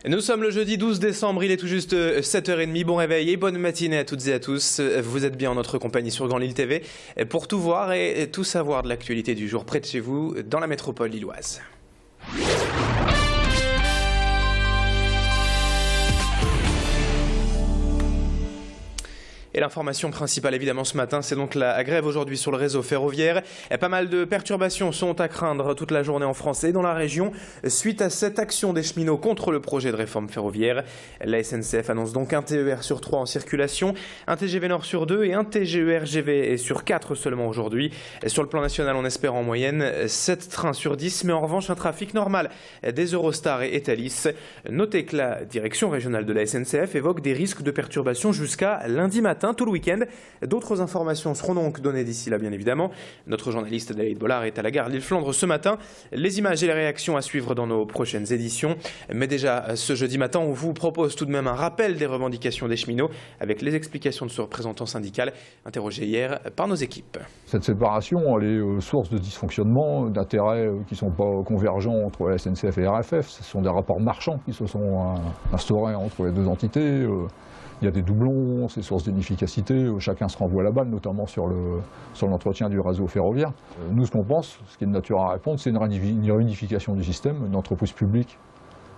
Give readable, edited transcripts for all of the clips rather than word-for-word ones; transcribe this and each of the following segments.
Nous sommes le jeudi 12 décembre, il est tout juste 7h30. Bon réveil et bonne matinée à toutes et à tous. Vous êtes bien en notre compagnie sur Grand Lille TV pour tout voir et tout savoir de l'actualité du jour près de chez vous dans la métropole lilloise. Et l'information principale évidemment ce matin, c'est donc la grève aujourd'hui sur le réseau ferroviaire. Et pas mal de perturbations sont à craindre toute la journée en France et dans la région suite à cette action des cheminots contre le projet de réforme ferroviaire. La SNCF annonce donc un TER sur 3 en circulation, un TGV Nord sur 2 et un TGER GV sur 4 seulement aujourd'hui. Sur le plan national, on espère en moyenne 7 trains sur 10, mais en revanche un trafic normal des Eurostar et Thalys. Notez que la direction régionale de la SNCF évoque des risques de perturbations jusqu'à lundi matin, tout le week-end. D'autres informations seront donc données d'ici là, bien évidemment. Notre journaliste David Bollard est à la gare Lille-Flandre ce matin. Les images et les réactions à suivre dans nos prochaines éditions. Mais déjà, ce jeudi matin, on vous propose tout de même un rappel des revendications des cheminots avec les explications de ce représentant syndical interrogé hier par nos équipes. Cette séparation, elle est source de dysfonctionnement, d'intérêts qui ne sont pas convergents entre la SNCF et la RFF. Ce sont des rapports marchands qui se sont instaurés entre les deux entités. Il y a des doublons, c'est source d'inefficacité, chacun se renvoie la balle, notamment sur l'entretien du réseau ferroviaire. Nous, ce qu'on pense, ce qui est de nature à répondre, c'est une réunification du système, d'entreprises publiques,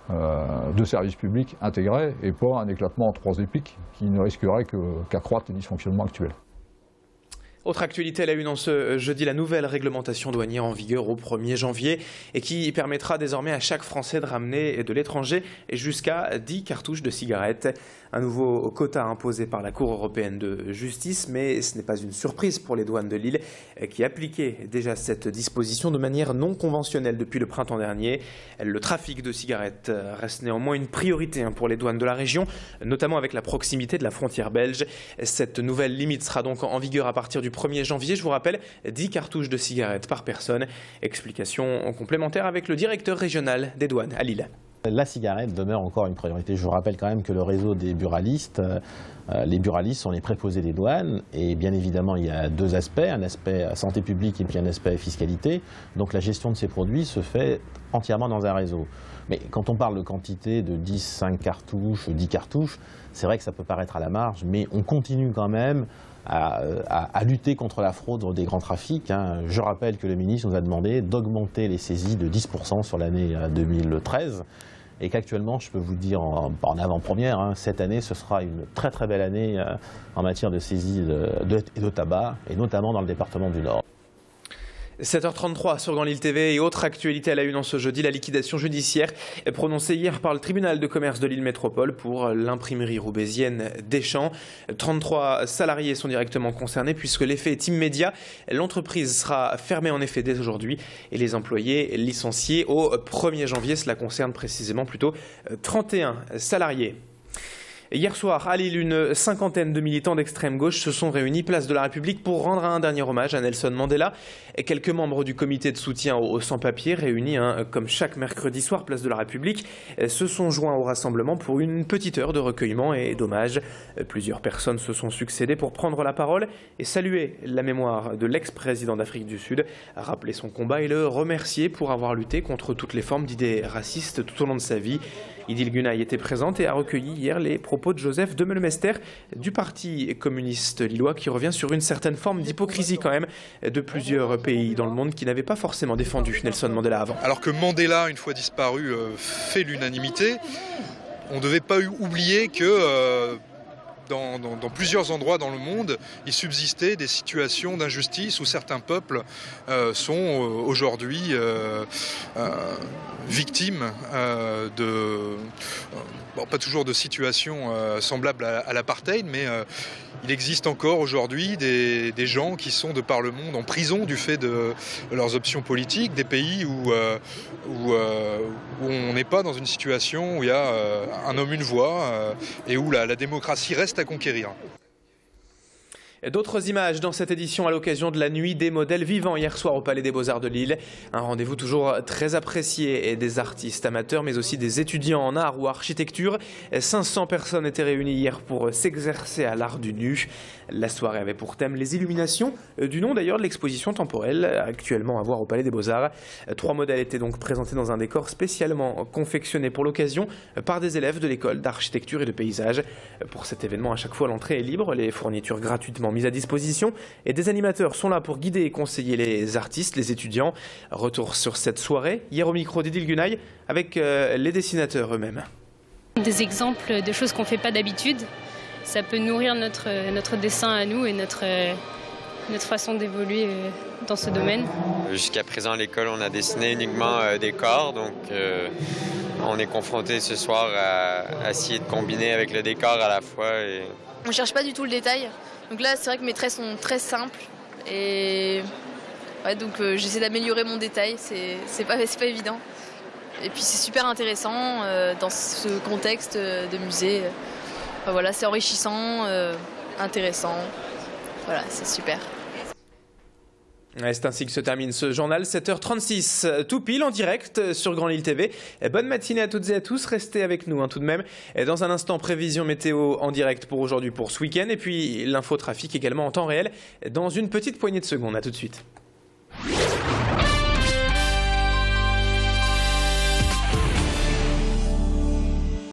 de services publics intégrés, et pas un éclatement en trois épiques qui ne risquerait qu'accroître les dysfonctionnements actuels. Autre actualité à la une en ce jeudi, la nouvelle réglementation douanière en vigueur au 1er janvier et qui permettra désormais à chaque Français de ramener de l'étranger jusqu'à 10 cartouches de cigarettes. Un nouveau quota imposé par la Cour européenne de justice, mais ce n'est pas une surprise pour les douanes de Lille qui appliquaient déjà cette disposition de manière non conventionnelle depuis le printemps dernier. Le trafic de cigarettes reste néanmoins une priorité pour les douanes de la région, notamment avec la proximité de la frontière belge. Cette nouvelle limite sera donc en vigueur à partir du 1er janvier. Je vous rappelle, 10 cartouches de cigarettes par personne. Explication complémentaire avec le directeur régional des douanes à Lille. La cigarette demeure encore une priorité. Je vous rappelle quand même que le réseau des buralistes, les buralistes sont les préposés des douanes et bien évidemment il y a deux aspects, un aspect santé publique et puis un aspect fiscalité. Donc la gestion de ces produits se fait entièrement dans un réseau. Mais quand on parle de quantité de 10, 5 cartouches, 10 cartouches, c'est vrai que ça peut paraître à la marge, mais on continue quand même à lutter contre la fraude des grands trafics. Je rappelle que le ministre nous a demandé d'augmenter les saisies de 10% sur l'année 2013 et qu'actuellement, je peux vous dire en avant-première, cette année, ce sera une très très belle année en matière de saisie de tabac et notamment dans le département du Nord. 7h33 sur Grand Lille TV et autre actualité à la une en ce jeudi, la liquidation judiciaire est prononcée hier par le tribunal de commerce de Lille Métropole pour l'imprimerie roubaisienne Deschamps. 33 salariés sont directement concernés puisque l'effet est immédiat. L'entreprise sera fermée en effet dès aujourd'hui et les employés licenciés au 1er janvier. Cela concerne précisément plutôt 31 salariés. Hier soir, à Lille, une cinquantaine de militants d'extrême gauche se sont réunis place de la République pour rendre un dernier hommage à Nelson Mandela. Et quelques membres du comité de soutien aux sans-papiers réunis, comme chaque mercredi soir, place de la République, se sont joints au rassemblement pour une petite heure de recueillement et d'hommage. Plusieurs personnes se sont succédées pour prendre la parole et saluer la mémoire de l'ex-président d'Afrique du Sud, rappeler son combat et le remercier pour avoir lutté contre toutes les formes d'idées racistes tout au long de sa vie. Idil Gunay était présente et a recueilli hier les propos de Joseph Demeulmester du Parti communiste lillois qui revient sur une certaine forme d'hypocrisie quand même de plusieurs pays dans le monde qui n'avaient pas forcément défendu Nelson Mandela avant. Alors que Mandela, une fois disparu, fait l'unanimité, on ne devait pas oublier que dans plusieurs endroits dans le monde, il subsistait des situations d'injustice où certains peuples sont aujourd'hui victimes pas toujours de situations semblables à l'apartheid, mais il existe encore aujourd'hui des gens qui sont de par le monde en prison du fait de leurs options politiques, des pays où on n'est pas dans une situation où il y a un homme, une voix, et où la démocratie reste à conquérir. D'autres images dans cette édition à l'occasion de la nuit des modèles vivants hier soir au Palais des Beaux-Arts de Lille. Un rendez-vous toujours très apprécié et des artistes amateurs mais aussi des étudiants en art ou architecture. 500 personnes étaient réunies hier pour s'exercer à l'art du nu. La soirée avait pour thème les illuminations, du nom d'ailleurs de l'exposition temporelle actuellement à voir au Palais des Beaux-Arts. 3 modèles étaient donc présentés dans un décor spécialement confectionné pour l'occasion par des élèves de l'école d'architecture et de paysage. Pour cet événement, à chaque fois l'entrée est libre, les fournitures gratuitement mises à disposition et des animateurs sont là pour guider et conseiller les artistes, les étudiants. Retour sur cette soirée, hier au micro d'Edil Gunaï avec les dessinateurs eux-mêmes. Des exemples de choses qu'on ne fait pas d'habitude, ça peut nourrir notre dessin à nous et notre façon d'évoluer dans ce domaine. Jusqu'à présent à l'école on a dessiné uniquement des corps, donc on est confronté ce soir à essayer de combiner avec le décor à la fois. On ne cherche pas du tout le détail. Donc là, c'est vrai que mes traits sont très simples et ouais, donc j'essaie d'améliorer mon détail. C'est pas évident. Et puis c'est super intéressant dans ce contexte de musée. Enfin, voilà, c'est enrichissant, intéressant. Voilà, c'est super. C'est ainsi que se termine ce journal, 7h36, tout pile en direct sur Grand Lille TV. Bonne matinée à toutes et à tous, restez avec nous tout de même. Dans un instant, prévision météo en direct pour aujourd'hui, pour ce week-end, et puis l'infotrafic également en temps réel dans une petite poignée de secondes. À tout de suite.